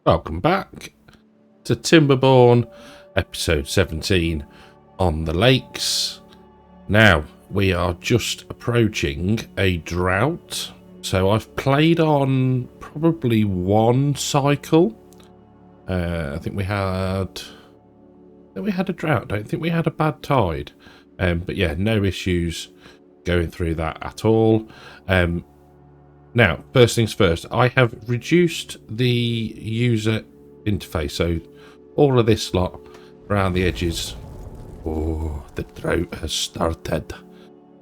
Welcome back to Timberborn, episode 17 on the lakes. Now, we are just approaching a drought. So I've played on probably one cycle. I think we had a drought. I don't think we had a bad tide. But yeah, no issues going through that at all. Now, first things first, I have reduced the user interface, so all of this lot around the edges. Oh, the drought has started.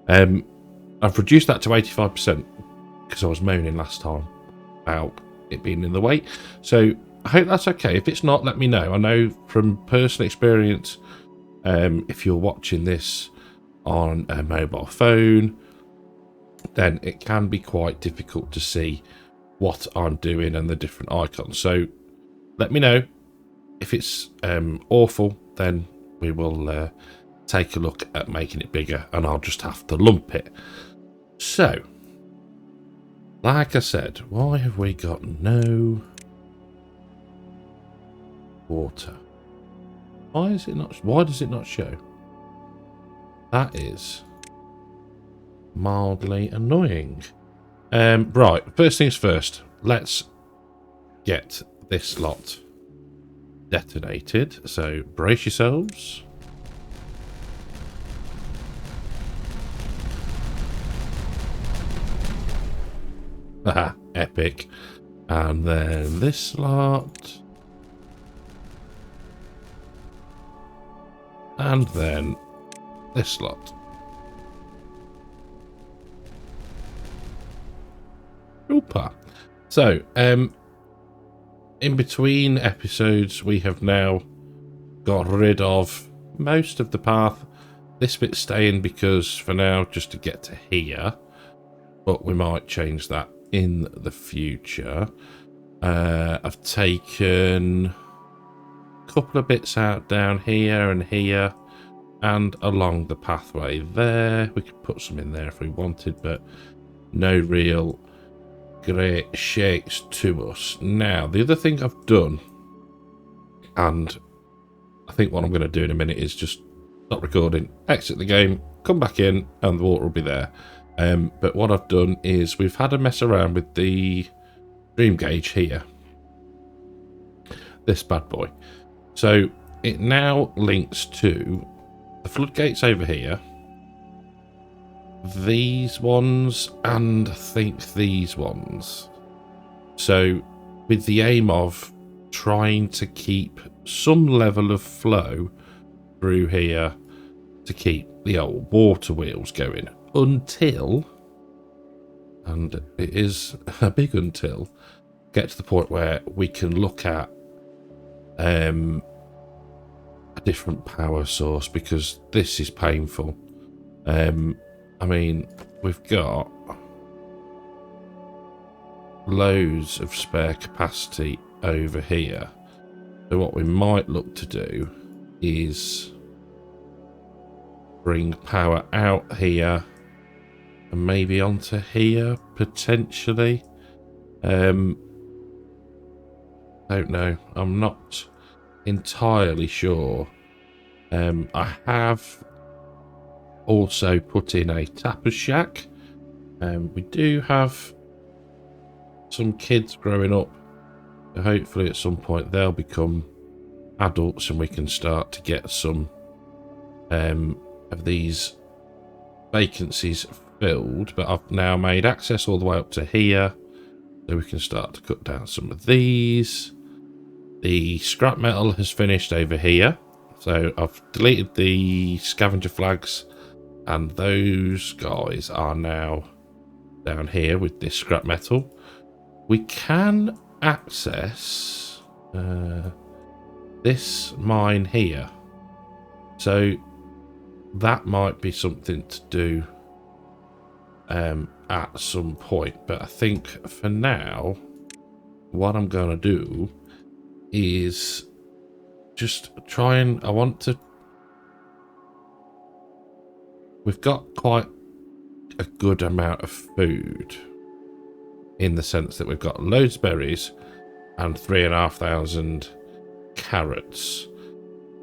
I've reduced that to 85% because I was moaning last time about it being in the way. So I hope that's okay. If it's not, let me know. I know from personal experience, if you're watching this on a mobile phone, then it can be quite difficult to see what I'm doing and the different icons. So let me know if it's awful, then we will take a look at making it bigger and I'll just have to lump it. So, like I said, why have we got no water? Why does it not show? That is mildly annoying. Right, first things first, let's get this lot detonated, so brace yourselves. Haha, epic. And then this lot, and then this lot. Super. So, in between episodes, we have now got rid of most of the path. This bit's staying because for now, just to get to here, but we might change that in the future. I've taken a couple of bits out down here and here, and along the pathway there. We could put some in there if we wanted, but no real great shakes to us. Now, the other thing I've done, and I think what I'm going to do in a minute is just stop recording, exit the game, come back in, and the water will be there. But what I've done is we've had a mess around with the stream gauge here. This bad boy. So it now links to the floodgates over here, these ones, and I think these ones. So with the aim of trying to keep some level of flow through here to keep the old water wheels going until, and it is a big until, get to the point where we can look at a different power source, because this is painful. I mean, we've got loads of spare capacity over here. So what we might look to do is bring power out here and maybe onto here, potentially. Don't know. I'm not entirely sure. I have also put in a tapper shack. We do have some kids growing up, so hopefully at some point they'll become adults and we can start to get some of these vacancies filled. But I've now made access all the way up to here, so we can start to cut down some of these. The scrap metal has finished over here, so I've deleted the scavenger flags, and those guys are now down here with this scrap metal. We can access this mine here, so that might be something to do at some point. But I think for now, what I'm going to do is just try and, we've got quite a good amount of food in the sense that we've got loads of berries, and 3,500 carrots.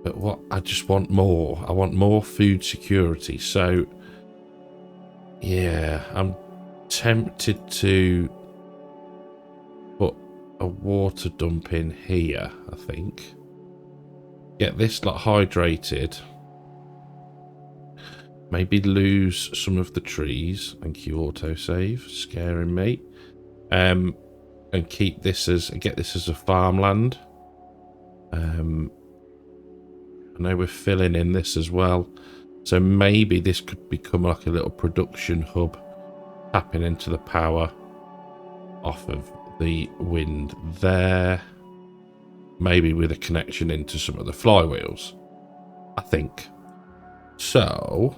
But what I just want more. I want more food security. So yeah, I'm tempted to put a water dump in here, I think. Get this like hydrated. Maybe lose some of the trees. Thank you, autosave. Scaring me. And keep this as, get this as a farmland. I know we're filling in this as well. So maybe this could become like a little production hub, tapping into the power off of the wind there. Maybe with a connection into some of the flywheels, I think. So,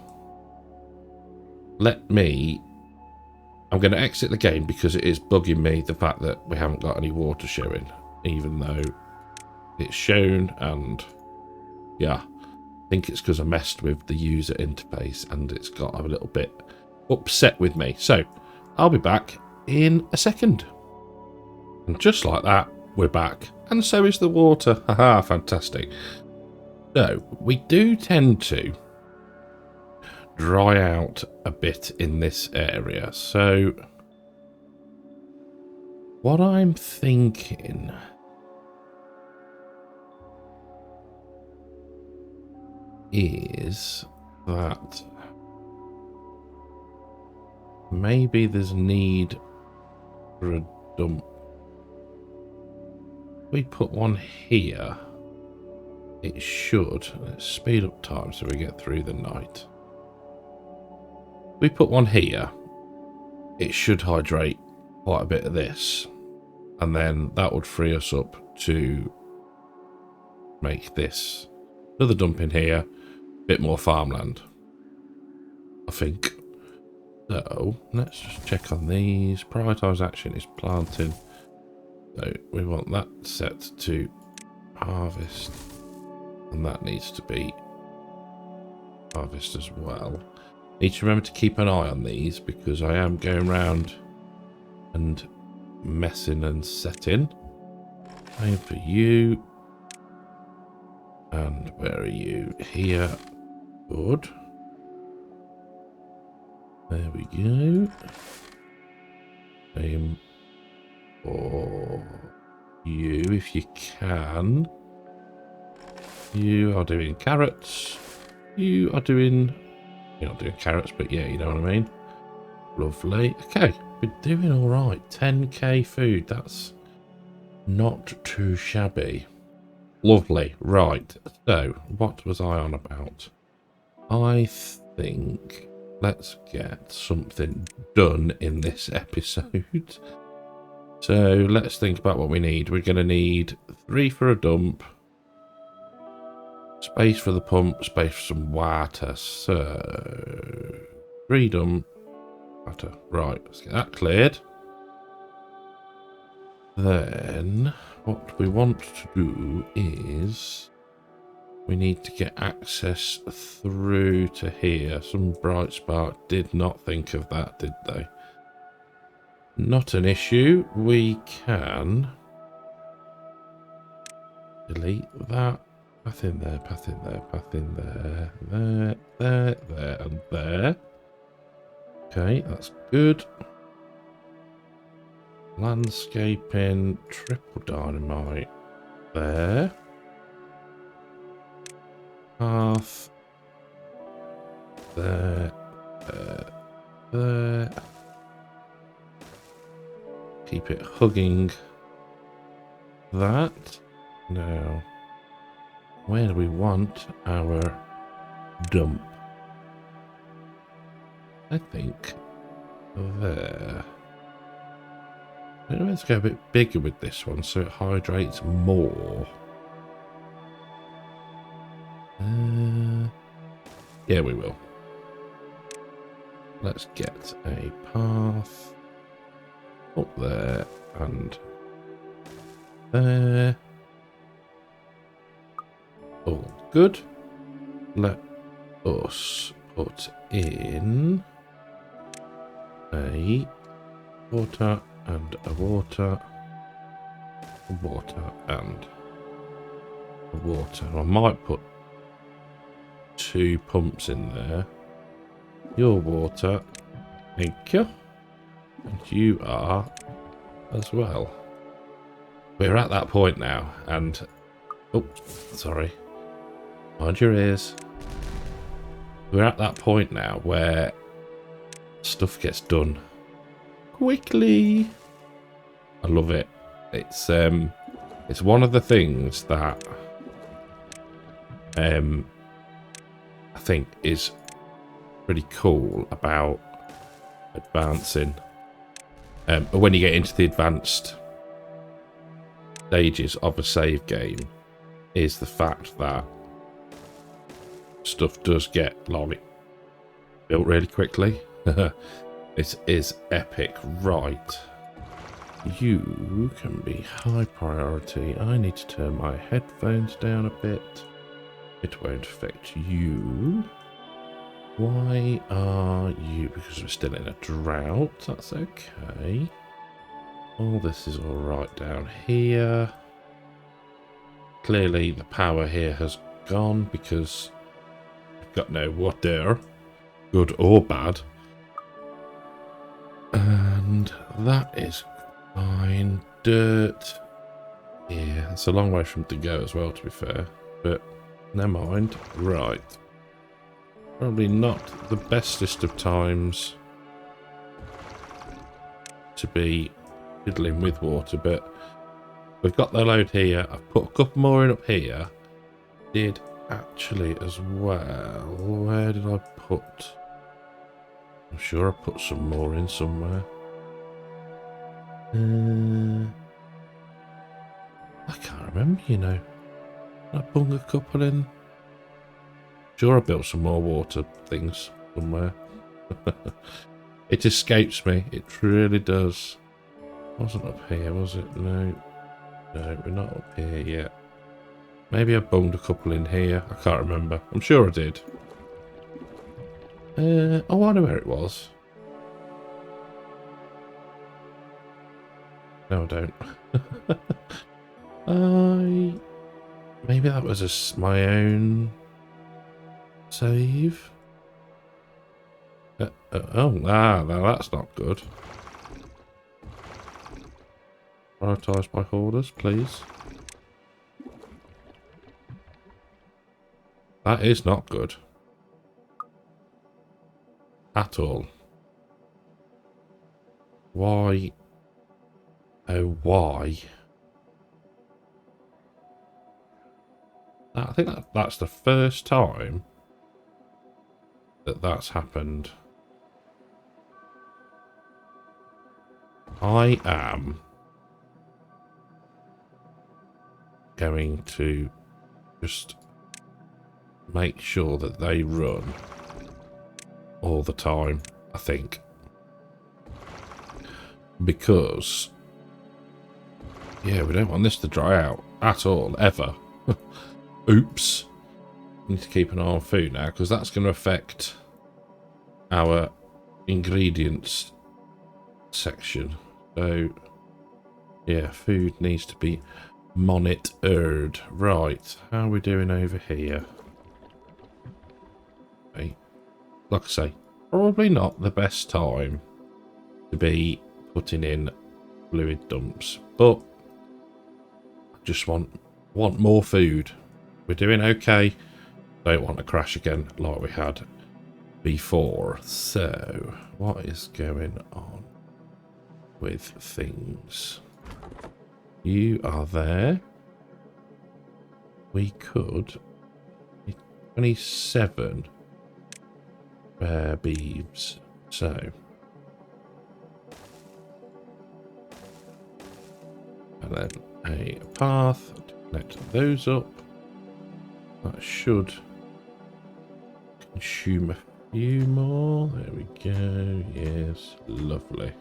I'm going to exit the game because it is bugging me, the fact that we haven't got any water showing, even though it's shown. And yeah, I think it's because I messed with the user interface and it's got a little bit upset with me. So I'll be back in a second. And just like that, we're back. And so is the water. Haha, fantastic. So we do tend to dry out a bit in this area. So what I'm thinking is that maybe there's need for a dump. We put one here. It should. Let's speed up time so we get through the night. We put one here. It should hydrate quite a bit of this. And then that would free us up to make this. Another dump in here. Bit more farmland, I think. So let's just check on these. Prioritise action is planting. So we want that set to harvest, and that needs to be harvest as well. Need to remember to keep an eye on these because I am going around and messing and setting. Same for you. And where are you? Here. Good. There we go. Same for you if you can. You are doing carrots. You are doing... You're not doing carrots, but yeah, you know what I mean. Lovely. Okay, we're doing all right. 10k food. That's not too shabby. Lovely. Right. So, what was I on about? I think let's get something done in this episode. So, let's think about what we need. We're going to need 3 for a dump. Space for the pump. Space for some water. So, 3 dump. Water. Right. Let's get that cleared. Then, what we want to do is we need to get access through to here. Some bright spark did not think of that, did they? Not an issue. We can delete that. Path in there, path in there, path in there. There, there, there, and there. Okay, that's good. Landscaping, triple dynamite there. Path there, there, there. Keep it hugging that. Now, where do we want our dump? I think there. Let's go a bit bigger with this one so it hydrates more. Yeah, we will. Let's get a path up there and there. All good. Let us put in a water and a water. water and water. I might put 2 pumps in there. Your water. Thank you. And you are as well. We're at that point now, and... Oh, sorry. Mind your ears. We're at that point now where stuff gets done quickly. I love it. It's one of the things that I think is pretty cool about advancing. When you get into the advanced stages of a save game, is the fact that stuff does get like built really quickly. It is epic. Right, you can be high priority. I need to turn my headphones down a bit. It won't affect you. Why are you? Because we're still in a drought. That's okay. All this is all right down here. Clearly the power here has gone because we've got no water, good or bad. And that is fine. Dirt. Yeah, it's a long way from to go as well, to be fair. But never mind. Right. Probably not the bestest of times to be fiddling with water, but we've got the load here. I've put a couple more in up here. Did actually as well. Where did I put? I'm sure I put some more in somewhere. I can't remember, you know. Did I bung a couple in? Sure, I built some more water things somewhere. It escapes me. It really does. Wasn't up here, was it? No. No, we're not up here yet. Maybe I bunged a couple in here. I can't remember. I'm sure I did. Oh, I know where it was. No, I don't. Maybe that was my own save. No, that's not good. Prioritise by hoarders, please. That is not good. At all. Why? Oh, why? I think that's the first time that that's happened. I am going to just make sure that they run all the time, I think. Because, yeah, we don't want this to dry out at all, ever. Oops. Need to keep an eye on food now, because that's going to affect our ingredients section. So, yeah, food needs to be monitored. Right, how are we doing over here? Okay. Like I say, probably not the best time to be putting in fluid dumps, but I just want more food. We're doing okay. Don't want to crash again like we had before. So, what is going on with things? You are there. We could 27 spare beeves. So, and then a path to connect those up. That should consume a few more. There we go. Yes, lovely.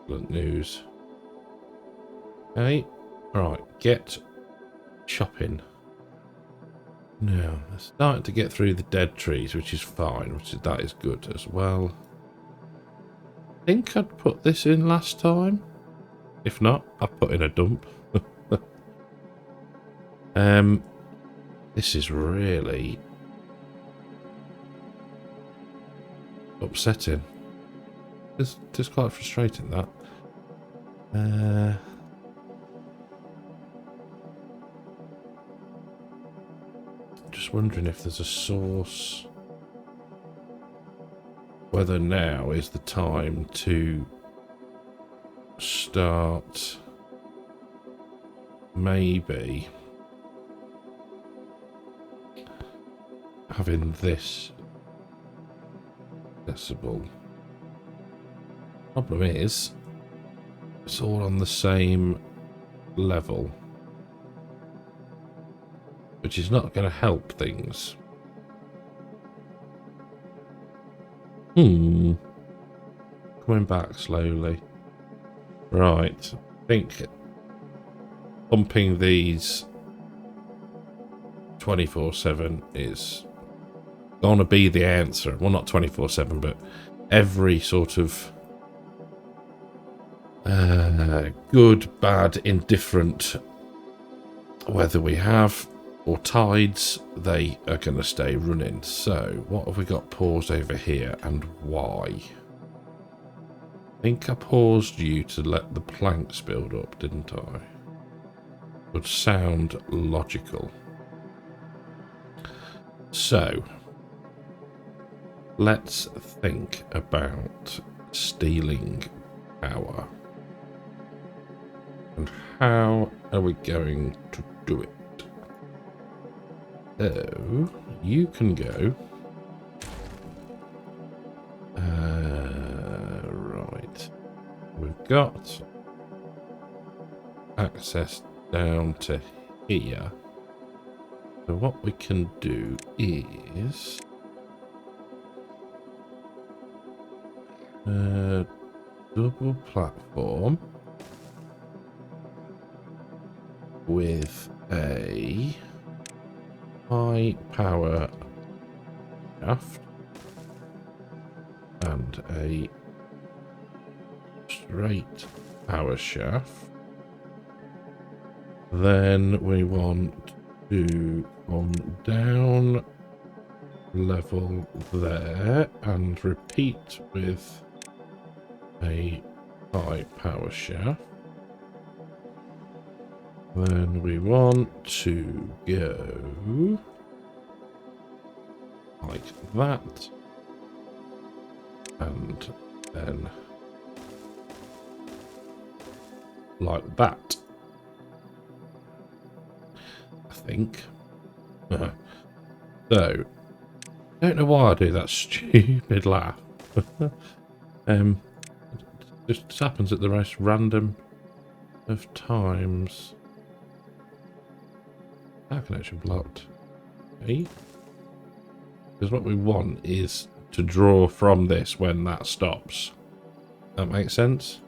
Excellent news. Okay, right, get chopping. Now, they're starting to get through the dead trees, which is fine. That is good as well. I think I'd put this in last time. If not, I'll put in a dump. This is really upsetting. It's quite frustrating, that. Just wondering if there's a source. Whether now is the time to start maybe having this accessible. Problem is, it's all on the same level, which is not going to help things. Coming back slowly. Right, I think pumping these 24/7 is gonna be the answer. Well, not 24/7, but every sort of good, bad, indifferent weather we have, or tides, they are going to stay running. So what have we got paused over here, and why? I think I paused you to let the planks build up, didn't I? Would sound logical. So let's think about stealing power. And how are we going to do it? So you can go. Right. We've got access down to here. So what we can do is double platform with a high power shaft and a straight power shaft. Then we want to come down level there and repeat with a high power shaft. Then we want to go like that, and then like that, I think. So, don't know why I do that stupid laugh. It just happens at the most random of times. Power connection blocked. Okay. Because what we want is to draw from this when that stops. That makes sense?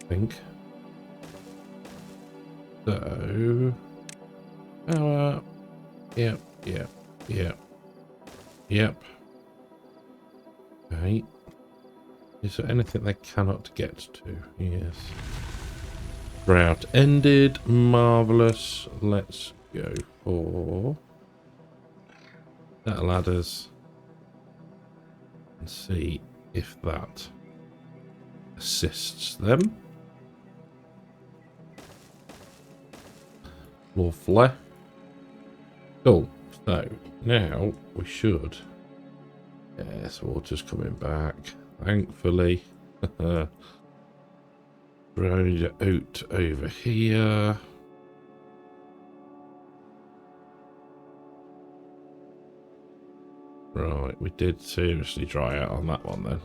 I think. So, power. Yep. Okay. Is there anything they cannot get to? Yes. Route ended. Marvellous. Let's go for that ladders and see if that assists them. Lovely. Cool. So now we should. Yes, water's coming back. Thankfully. Throw it out over here. Right, we did seriously dry out on that one then.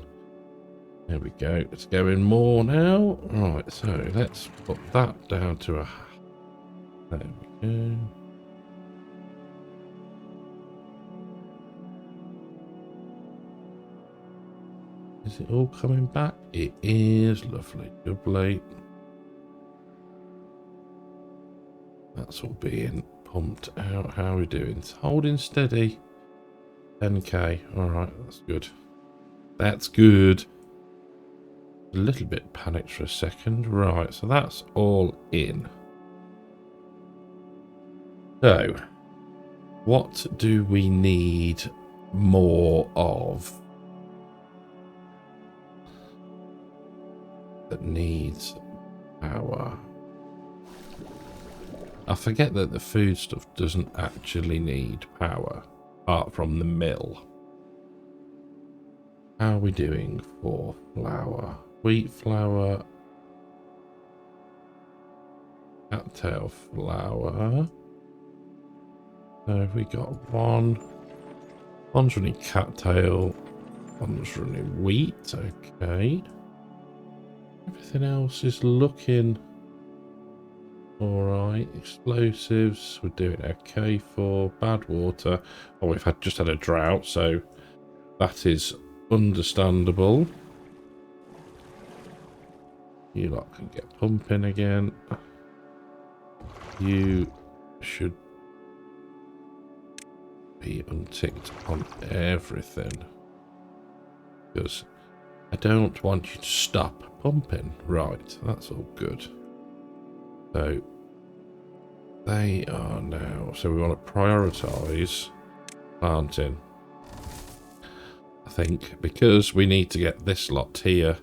There we go. It's going more now. Right, so let's put that down to a... There we go. Is it all coming back? It is. Lovely. Lovely. That's all being pumped out. How are we doing? It's holding steady. 10k. Alright, that's good. That's good. A little bit panicked for a second. Right, so that's all in. So, what do we need more of that needs power? I forget that the food stuff doesn't actually need power, apart from the mill. How are we doing for flour? Wheat flour, cattail flour. So we got one's running cattail, one's running wheat. Okay. Everything else is looking alright. Explosives, we're doing okay for. Bad water. Oh, we've just had a drought, so that is understandable. You lot can get pumping again. You should be unticked on everything, because I don't want you to stop pumping. Right, that's all good. So they are now, so we want to prioritize planting, I think, because we need to get this lot here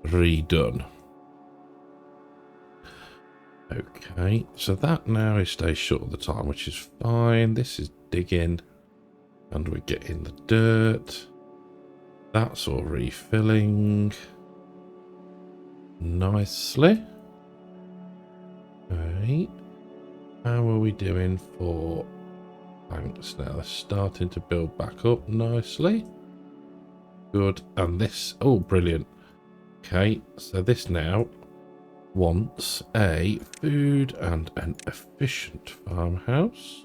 redone. Okay, so that now is stays short of the time, which is fine. This is digging, and we're getting the dirt. That's all refilling nicely. Okay, how are we doing for banks now? They're starting to build back up nicely. Good, and this, oh, brilliant. Okay, so this now wants a food and an efficient farmhouse.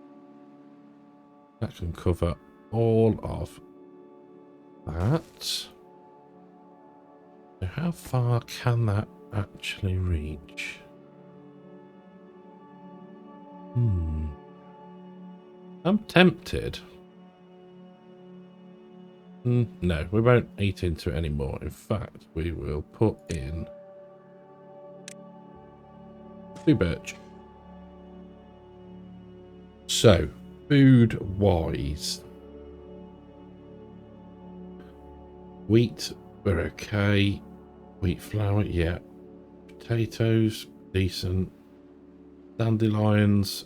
That can cover all of that. So how far can that actually reach? I'm tempted. No, we won't eat into it anymore. In fact, we will put in 2 birch. So, food-wise, wheat, we're okay. Wheat flour, yeah. Potatoes, decent. Dandelions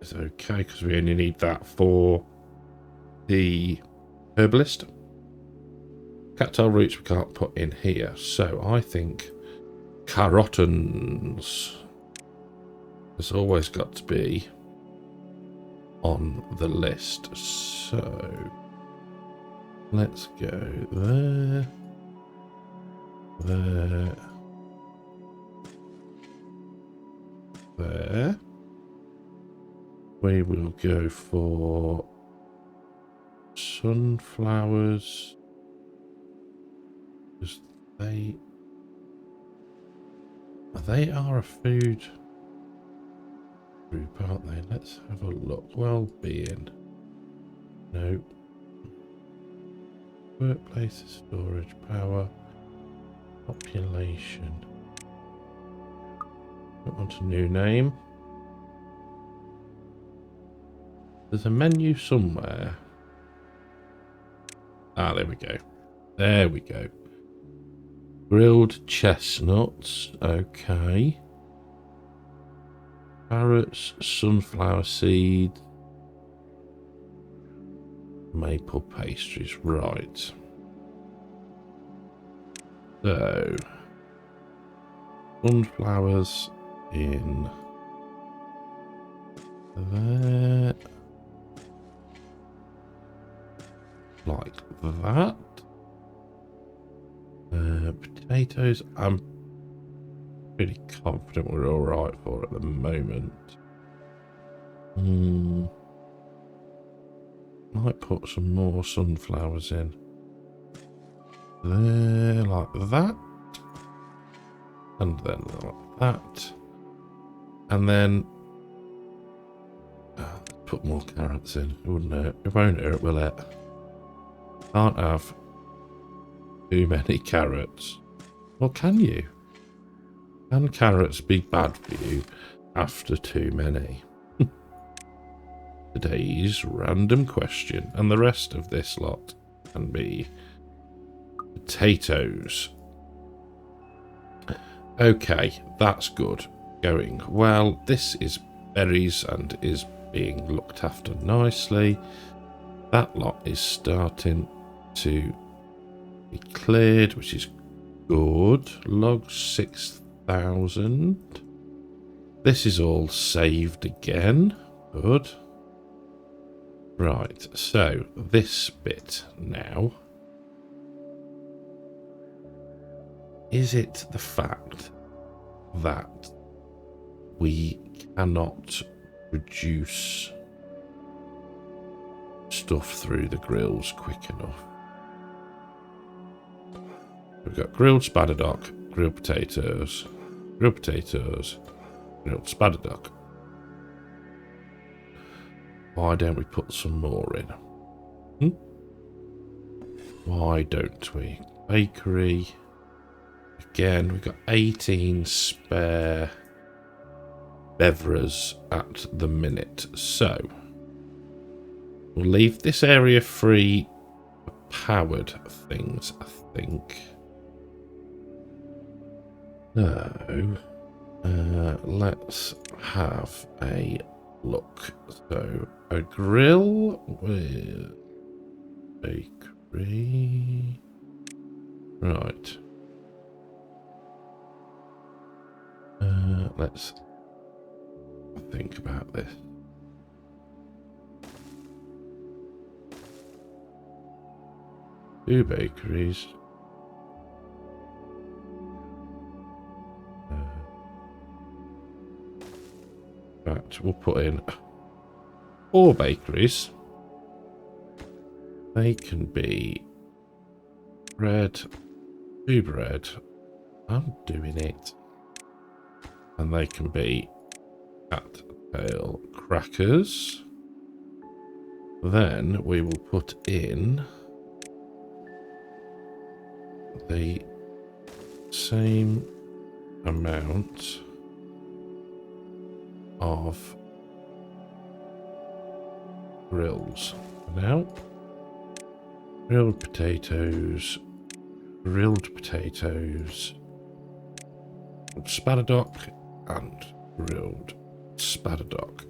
is okay, because we only need that for the herbalist. Cattail roots we can't put in here, so I think carotens has always got to be on the list. So let's go there, there, there. We will go for sunflowers, because they are a food group, aren't they? Let's have a look. Well-being. Nope. Workplaces, storage, power, population. Don't want a new name. There's a menu somewhere. Ah, there we go. There we go. Grilled chestnuts. Okay. Carrots, sunflower seeds. Maple pastries. Right. So, sunflowers in there. Like that. Potatoes, I'm pretty confident we're alright for at the moment. Might put some more sunflowers in there, like that. And then like that. And then put more carrots in. It wouldn't hurt. It won't hurt, will it? Can't have too many carrots. Or can you? Can carrots be bad for you after too many? Today's random question, and the rest of this lot can be potatoes. Okay, that's good. Going well. This is berries and is being looked after nicely. That lot is starting to be cleared, which is good. Log 6,000. This is all saved again. Good. Right, so this bit now. Is it the fact that we cannot produce stuff through the grills quick enough? We've got grilled spadadoc, grilled potatoes, grilled spadadoc. Why don't we put some more in? Why don't we? Bakery. Again, we've got 18 spare beverers at the minute. So, we'll leave this area free for powered things, I think. No. Let's have a look. So, a grill with bakery. Right. Let's think about this. Two bakeries. But we'll put in 4 bakeries. They can be bread, 2 bread. I'm doing it. And they can be tail crackers. Then we will put in the same amount of grills. Now, grilled potatoes, spadadoc, and grilled spadadoc.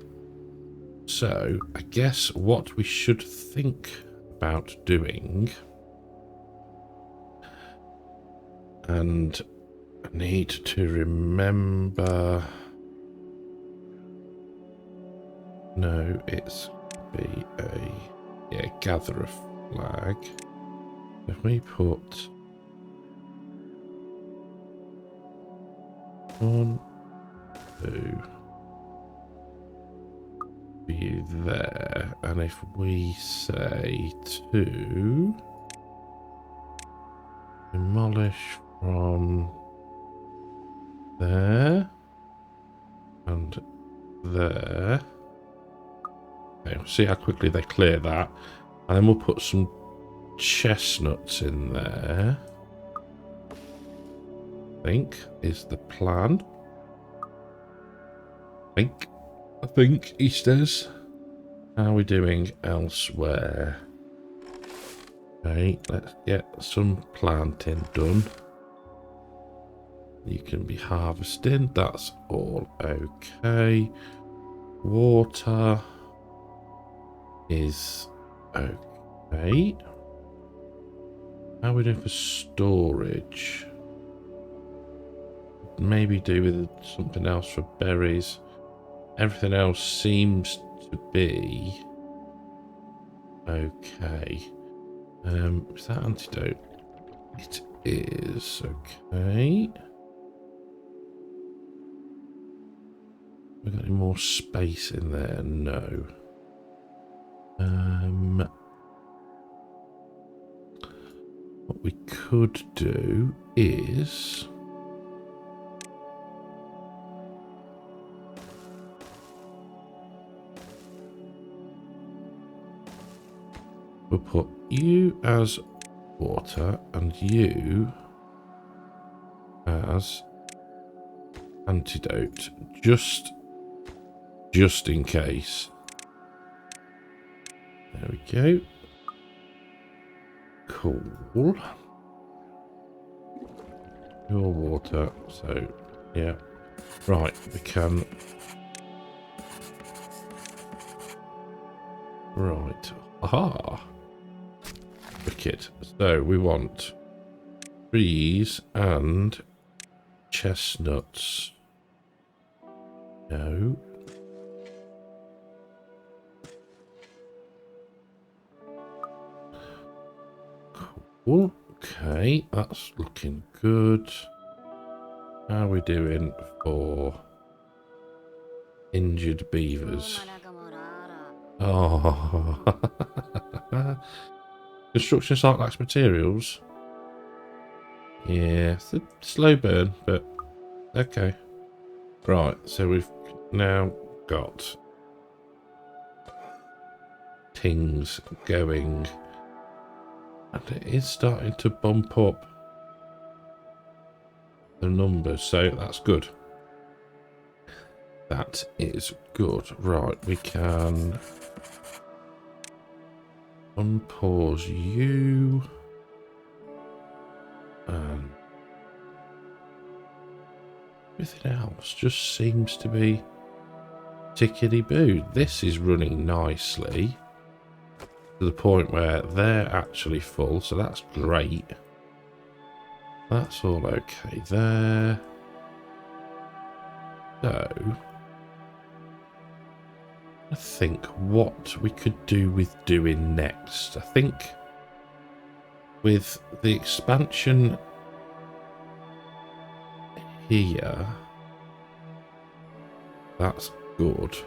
So, I guess what we should think about doing, and I need to remember, no, it's be a, gather a flag. If we put 1, 2 be there, and if we say 2 demolish from there and there. Okay, we'll see how quickly they clear that, and then we'll put some chestnuts in there. I think is the plan. I think he says. How are we doing elsewhere? Okay, let's get some planting done. You can be harvesting, that's all okay. Water is okay. How are we doing for storage? Maybe do with something else for berries. Everything else seems to be okay. Is that antidote? It is okay. We got any more space in there? No. What we could do is we'll put you as water and you as antidote, just in case. There we go. Cool. Your water, so yeah. Right, we can. Right. Aha. Wicked. So we want trees and chestnuts. No. Cool. Okay, that's looking good. How are we doing for injured beavers? Oh. Construction site lacks materials. Yeah, it's a slow burn, but okay. Right, so we've now got things going. And it is starting to bump up the numbers, so that's good. That is good. Right, we can unpause you. And everything else just seems to be tickety-boo. This is running nicely to the point where they're actually full, so that's great. That's all okay there. So, I think what we could do with doing next. I think with the expansion here, that's good.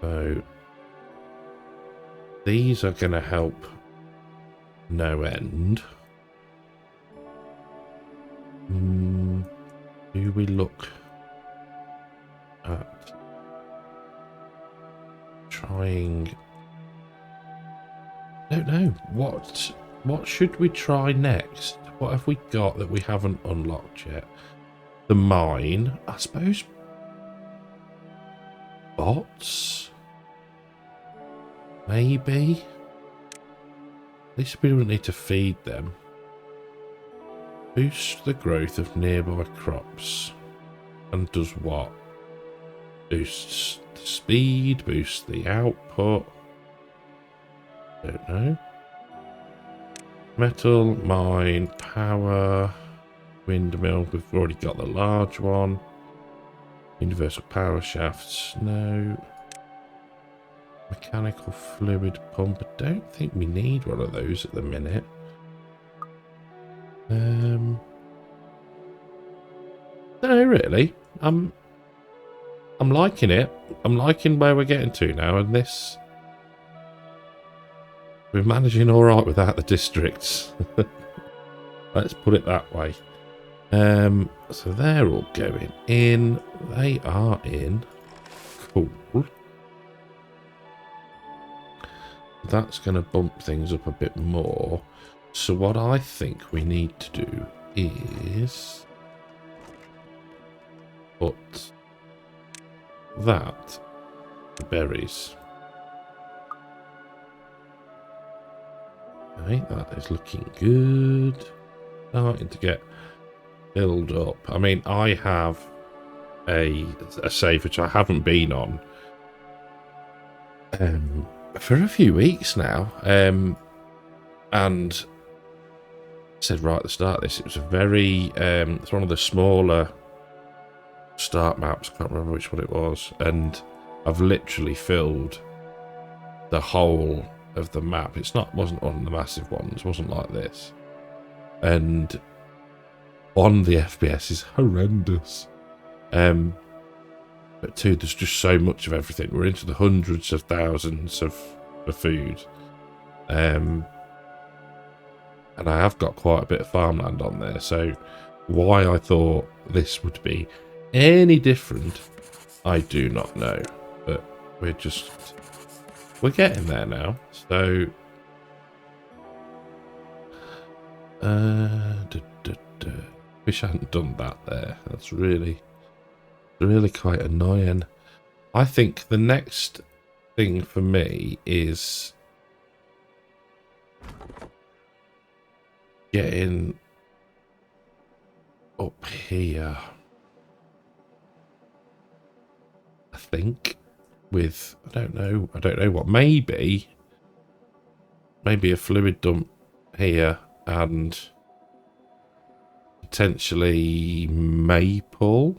So these are going to help no end. Do we look at trying? I don't know. What should we try next? What have we got that we haven't unlocked yet? The mine, I suppose. Bots? Maybe. At least we don't need to feed them. Boost the growth of nearby crops. And does what? Boosts the speed, boosts the output. Don't know. Metal, mine, power, windmill. We've already got the large one. Universal power shafts, no. Mechanical fluid pump. I don't think we need one of those at the minute. No, really. I'm liking it. I'm liking where we're getting to now, and this. We're managing all right without the districts. Let's put it that way. So they're all going in. They are in. Cool. That's going to bump things up a bit more. So what I think we need to do is put that berries. Okay, that is looking good. Starting to get filled up. I mean, I have a save which I haven't been on for a few weeks now. And I said right at the start of this, it was a very it's one of the smaller start maps. I can't remember which one it was, and I've literally filled the whole of the map. Wasn't one of the massive ones, wasn't like this, and one, the FPS is horrendous, but two, there's just so much of everything. We're into the hundreds of thousands of food, and I have got quite a bit of farmland on there, so why I thought this would be any different, I do not know, but we're getting there now. So Wish I hadn't done that there. That's really quite annoying. I think the next thing for me is getting up here. I think with I don't know what, maybe a fluid dump here and potentially maple.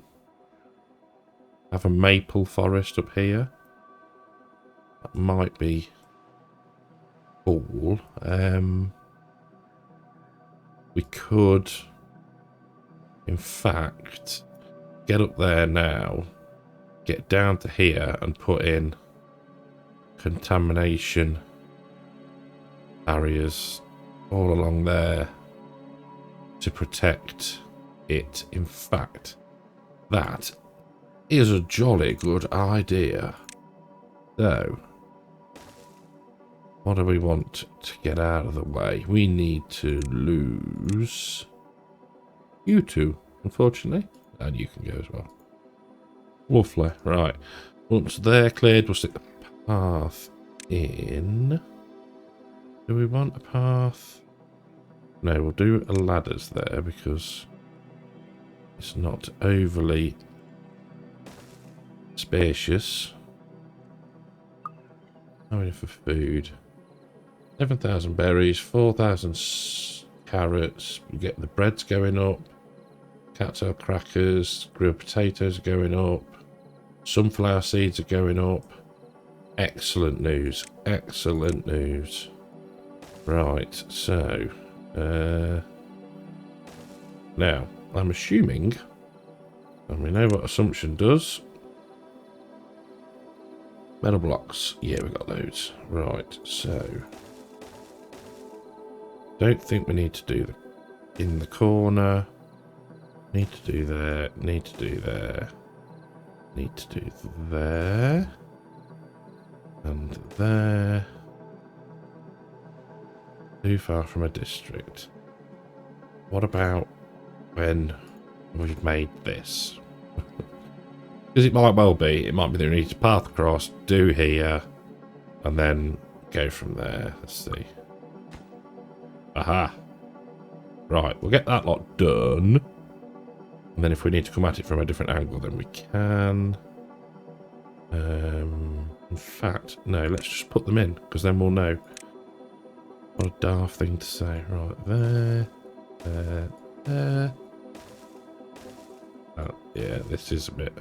Have a maple forest up here. That might be cool. We could, in fact, get up there now, get down to here and put in contamination barriers all along there to protect it. In fact, that is a jolly good idea. So, what do we want to get out of the way? We need to lose you two, unfortunately. And you can go as well. Lovely. Right. Once they're cleared, we'll stick the path in. Do we want a path? No, we'll do a ladders there because it's not overly spacious. How many for food? 7,000 berries, 4,000 carrots. You get the breads going up. Cattail crackers, grilled potatoes are going up. Sunflower seeds are going up. Excellent news. Excellent news. Right, so now I'm assuming, and we know what assumption does. Metal blocks. Yeah, we got those. Right, so don't think we need to do the in the corner. Need to do there. Need to do there. Need to do there. And there. Too far from a district. What about when we've made this? Because it might well be. It might be that we need to path across, do here, and then go from there. Let's see. Aha. Right, we'll get that lot done. And then if we need to come at it from a different angle, then we can. In fact, no, let's just put them in, because then we'll know. What a daft thing to say. Right, there, there, there. Oh, yeah, this is a bit.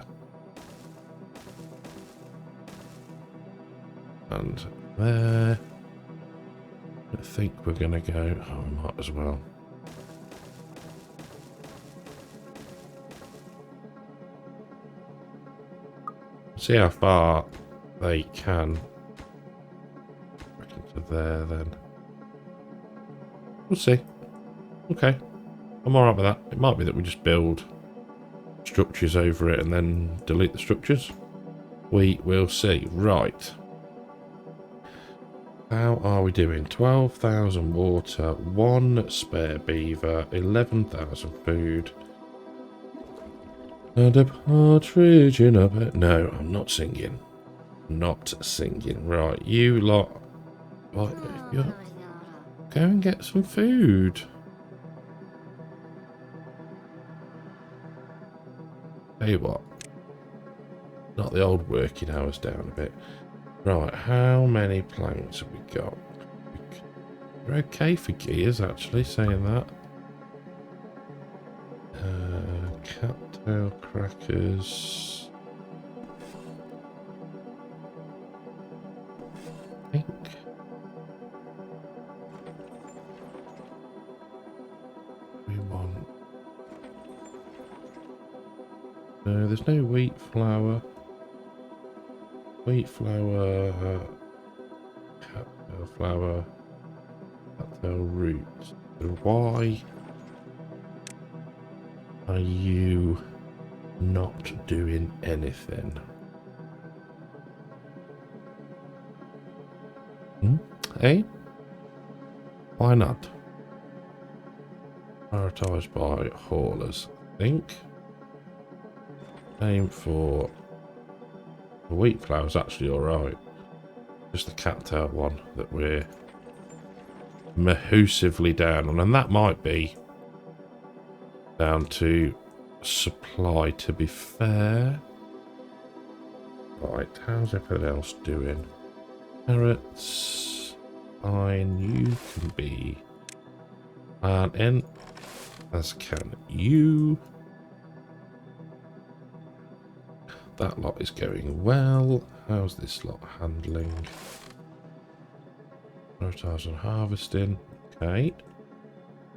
And there. I think we're going to go. Oh, we might as well. See how far they can. Back into there then. We'll see. Okay. I'm alright with that. It might be that we just build structures over it and then delete the structures. We will see. Right. How are we doing? 12,000 water, 1 spare beaver, 11,000 food. And a partridge in a pear. No, I'm not singing. Not singing. Right, you lot. What? Go and get some food. Tell you what. Not the old working hours down a bit. Right, how many planks have we got? We're okay for gears, actually, saying that. Cattail crackers. I think. We want. No, there's no wheat flour. Wheat flour. Cattail flour. Cattail root. So why are you not doing anything? Hey? Why not? Prioritised by haulers, I think. Same for the wheat flour's actually alright. Just the cattail one that we're mahoosively down on, and that might be down to supply, to be fair. Right, how's everything else doing? Carrots, fine, you can be planting, as can you. That lot is going well. How's this lot handling? Prioritize on harvesting. Okay.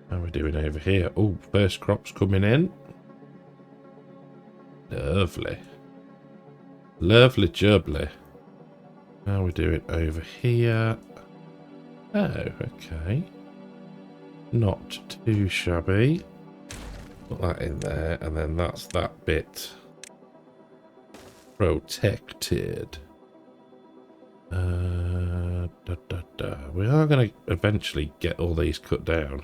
How are we doing over here? Oh, first crop's coming in. Lovely. Lovely jubbly. How are we doing over here? Oh, okay. Not too shabby. Put that in there, and then that's that bit protected. We are going to eventually get all these cut down.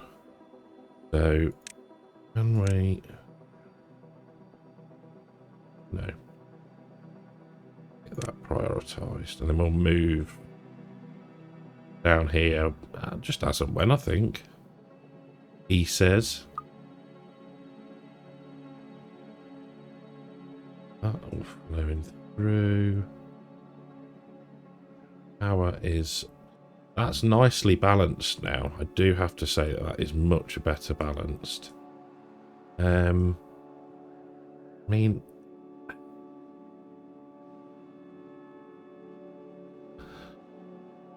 So, can we... No. Get that prioritised. And then we'll move down here just as and when, I think. He says. That'll flowing through. Power is... That's nicely balanced now. I do have to say that is much better balanced. I mean...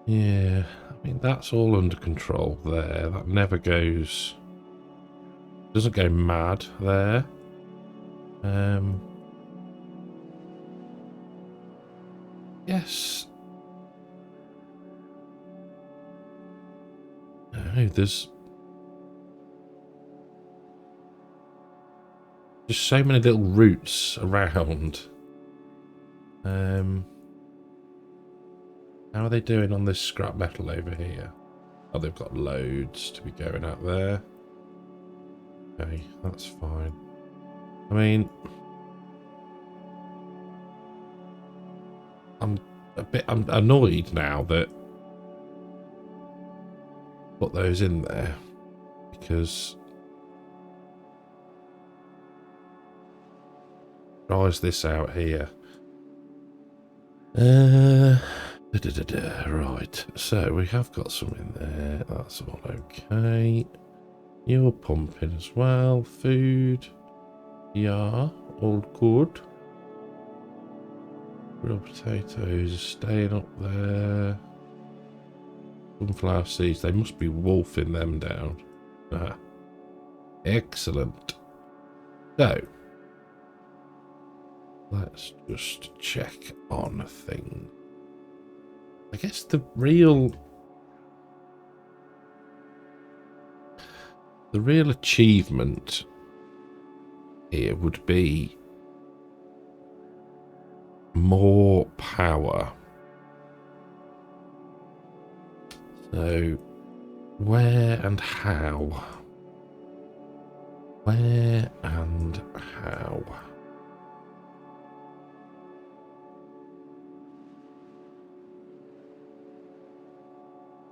Yeah, I mean, that's all under control there. That never goes... Doesn't go mad there. Yes. No, there's just so many little roots around. How are they doing on this scrap metal over here? Oh, they've got loads to be going out there. Okay, that's fine. I mean, I'm annoyed now that put those in there, because tries this out here. Right, so we have got some in there. That's all okay. You're pumping as well. Food. Yeah, all good. Grilled potatoes are staying up there. Sunflower seeds, they must be wolfing them down. Ah, excellent. So, let's just check on a thing. I guess the real achievement here would be more power. So, where and how? Where and how?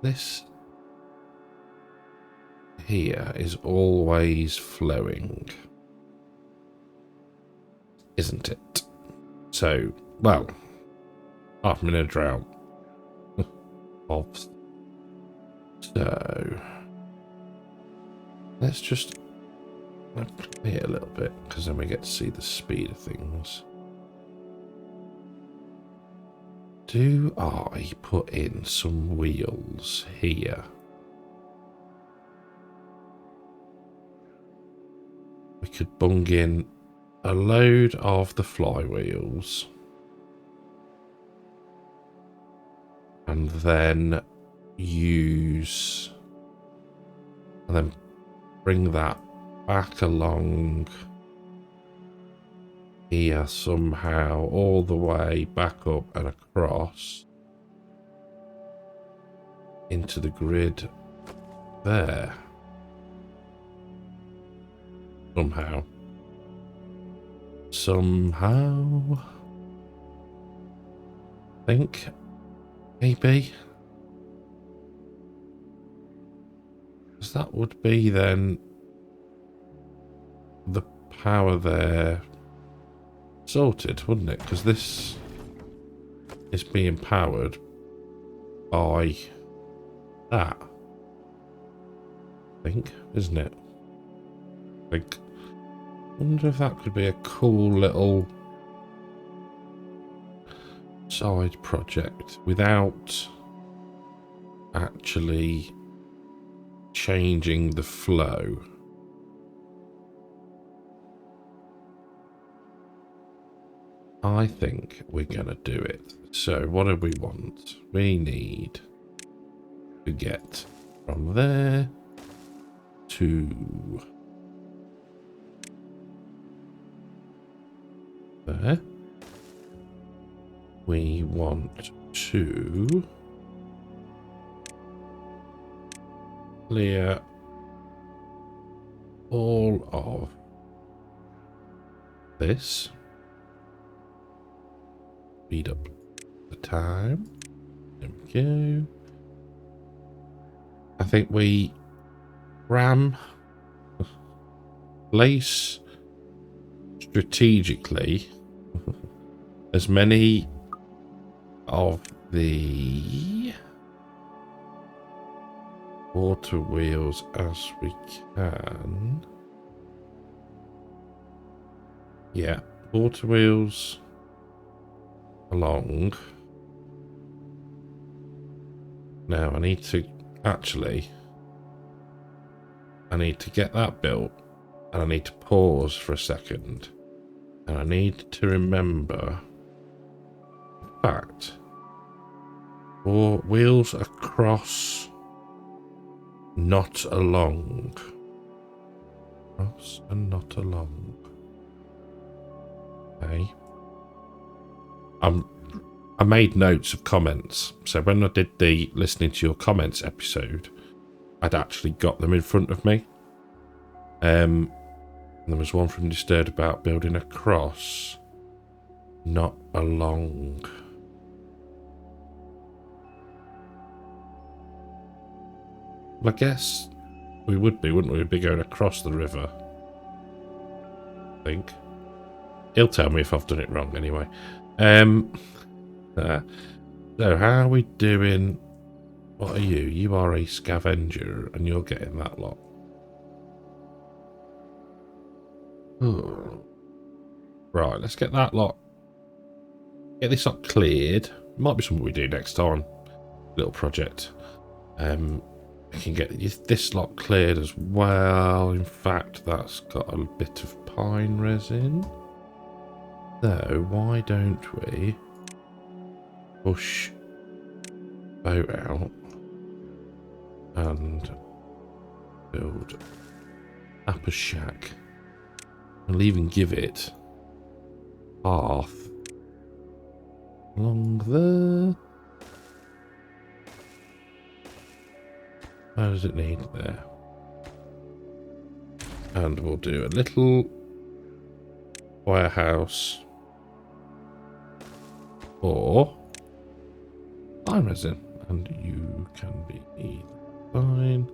This here is always flowing, isn't it? So, well, half a minute drought. So, let's just play it a little bit, because then we get to see the speed of things. Do I put in some wheels here? We could bung in a load of the flywheels. And then use... And then bring that back along here somehow, all the way back up and across into the grid there. Somehow. Somehow. I think. Maybe. Because that would be then the power there sorted, wouldn't it? Because this is being powered by that. I think, isn't it? I think. Wonder if that could be a cool little side project without actually changing the flow. I think we're gonna do it. So what do we want? We need to get from there to there. We want to clear all of this. Speed up the time. There we go. I think we place strategically as many of the water wheels as we can. Yeah, water wheels along. Now I need to get that built, and I need to pause for a second, and I need to remember, in fact, for wheels across, not along. Cross and not along. Okay. I made notes of comments, so when I did the listening to your comments episode, I'd actually got them in front of me. And there was one from Disturbed about building across, not along. Well, I guess we would be, wouldn't we? We'd be going across the river, I think. He'll tell me if I've done it wrong anyway. So how are we doing? What are you? You are a scavenger, and you're getting that lot. Oh. Right, let's get that lot. Get this lot cleared. Might be something we do next time. Little project. We can get this lot cleared as well. In fact, that's got a bit of pine resin. So why don't we push boat out and build up a shack. I'll even give it path along there. How does it need there? And we'll do a little warehouse for pine resin, and you can be fine.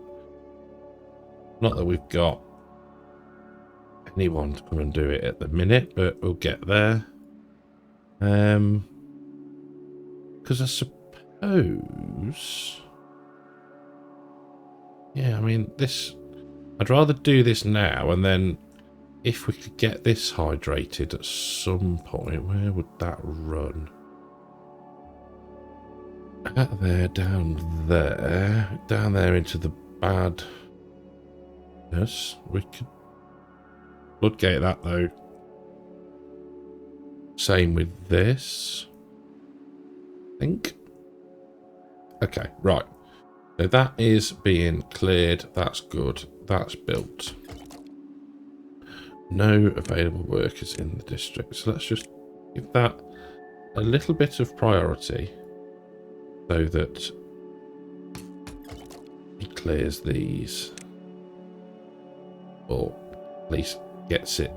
Not that we've got anyone to come and do it at the minute, but we'll get there. Because I suppose, yeah, I mean, this, I'd rather do this now, and then if we could get this hydrated at some point, where would that run? Out there, down there into the badness. We could floodgate that though. Same with this, I think. Okay, right. So that is being cleared. That's good. That's built. No available workers in the district. So let's just give that a little bit of priority so that he clears these. Or at least gets it,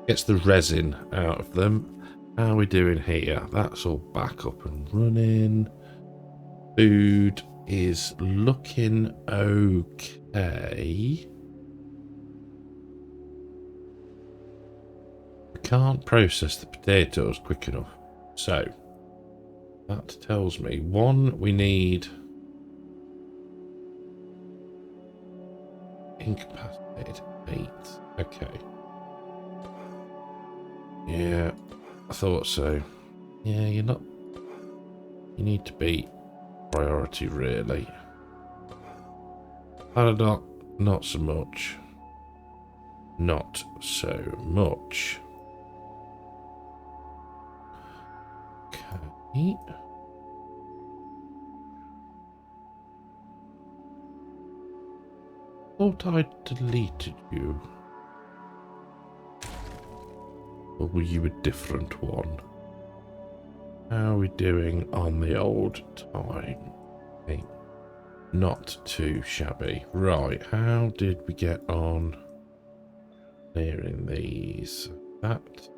gets the resin out of them. How are we doing here? That's all back up and running. Food is looking okay. We can't process the potatoes quick enough. So that tells me, one, we need incapacitated 8. Okay. Yeah, I thought so. Yeah, you're not... You need to be priority, really. Paradox, not so much. Not so much. Okay. Thought I deleted you. Or were you a different one? How are we doing on the old time? Okay. Not too shabby. Right, how did we get on clearing these? That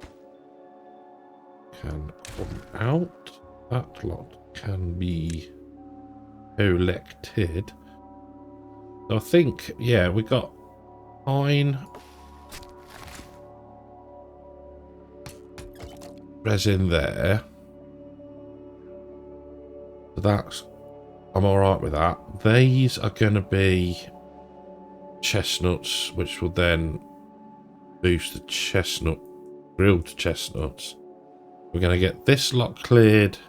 can come out. That lot can be collected. So I think, yeah, we got pine, resin there. So that's, I'm alright with that. These are going to be chestnuts, which will then boost the chestnut, grilled chestnuts. We're going to get this lot cleared,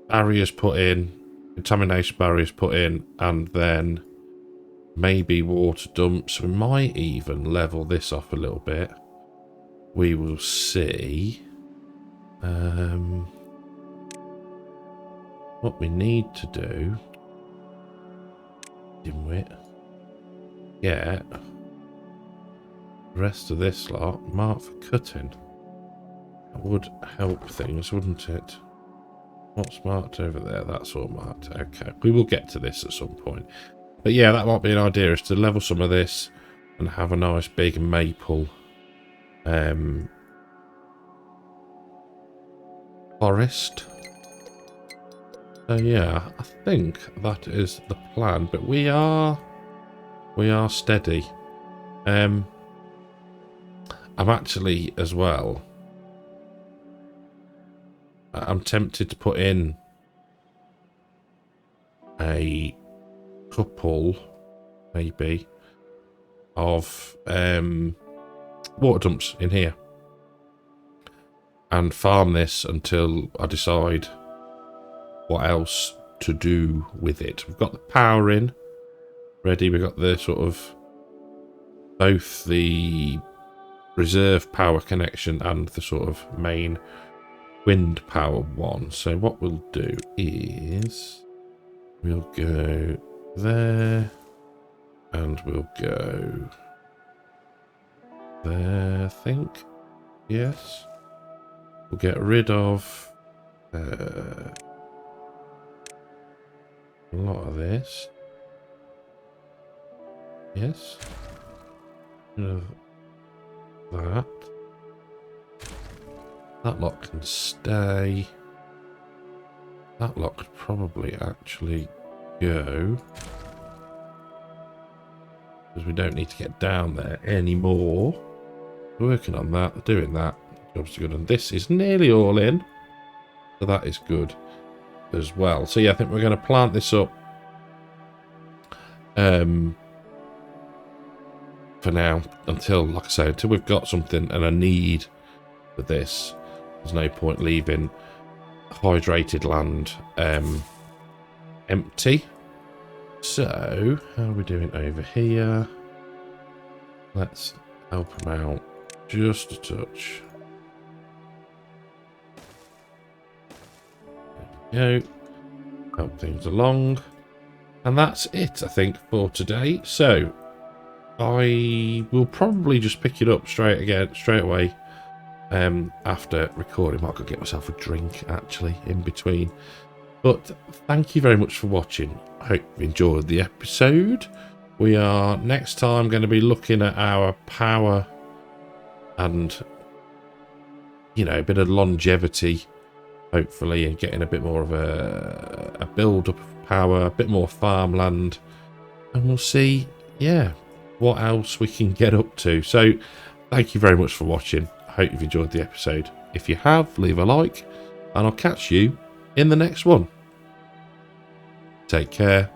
barriers put in, contamination barriers put in, and then maybe water dumps. We might even level this off a little bit. We will see. What we need to do, dimwit, get the rest of this lot marked for cutting. That would help things, wouldn't it? What's marked over there? That's all marked. Okay, we will get to this at some point. But yeah, that might be an idea, is to level some of this and have a nice big maple forest. So yeah, I think that is the plan. But we are steady. I'm actually as well. I'm tempted to put in a couple, maybe, of water dumps in here and farm this until I decide what else to do with it. We've got the power in ready. We've got the sort of both the reserve power connection and the sort of main wind power one. So what we'll do is we'll go there and we'll go there, I think. Yes. We'll get rid of a lot of this. Yes. Rid of that. That lot can stay. That lot could probably actually go, because we don't need to get down there anymore. We're working on that, doing that. Job's good. And this is nearly all in. So that is good as well. So yeah, I think we're going to plant this up for now, until, like I say, until we've got something and a need for this. There's no point leaving hydrated land empty. So, how are we doing over here? Let's help them out just a touch. There we go. Help things along. And that's it, I think, for today. So, I will probably just pick it up straight away. After recording. I could get myself a drink actually in between. But thank you very much for watching. I hope you enjoyed the episode. We are next time going to be looking at our power and, you know, a bit of longevity, hopefully, and getting a bit more of a build-up of power, a bit more farmland, and we'll see, yeah, what else we can get up to. So, thank you very much for watching. I hope you've enjoyed the episode. If you have, leave a like, and I'll catch you in the next one. Take care.